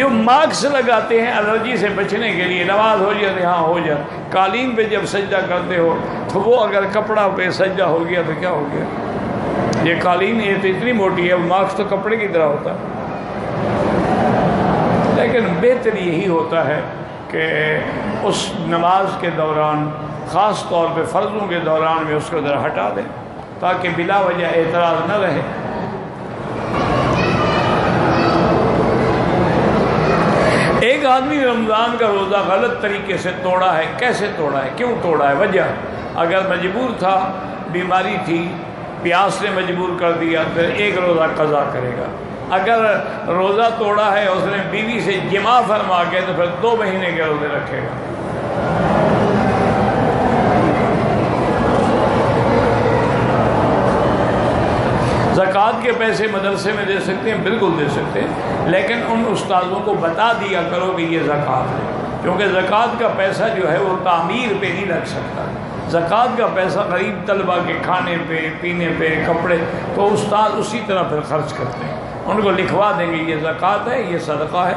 جو ماسک لگاتے ہیں الرجی سے بچنے کے لیے، نماز ہو جائے ہاں ہو جائے، قالین پہ جب سجدہ کرتے ہو تو وہ اگر کپڑا پہ سجدہ ہو گیا تو کیا ہو گیا؟ یہ قالین یہ تو اتنی موٹی ہے، ماسک تو کپڑے کی طرح ہوتا ہے۔ لیکن بہتر یہی ہوتا ہے کہ اس نماز کے دوران، خاص طور پہ فرضوں کے دوران میں اس کو ذرا ہٹا دیں تاکہ بلا وجہ اعتراض نہ رہے۔ ایک آدمی رمضان کا روزہ غلط طریقے سے توڑا ہے، کیسے توڑا ہے، کیوں توڑا ہے، وجہ اگر مجبور تھا، بیماری تھی، پیاس نے مجبور کر دیا، پھر ایک روزہ قضا کرے گا۔ اگر روزہ توڑا ہے اس نے بیوی سے جماع فرما کے تو پھر 2 مہینے کے روزے رکھے گا۔ زکوٰۃ کے پیسے مدرسے میں دے سکتے ہیں، بالکل دے سکتے ہیں، لیکن ان استادوں کو بتا دیا کرو کہ یہ زکوٰۃ ہے، کیونکہ زکوٰۃ کا پیسہ جو ہے وہ تعمیر پہ نہیں لگ سکتا۔ زکوٰۃ کا پیسہ غریب طلبہ کے کھانے پہ، پینے پہ، کپڑے، تو استاد اسی طرح پھر خرچ کرتے ہیں، ان کو لکھوا دیں گے یہ زکوٰۃ ہے، یہ صدقہ ہے۔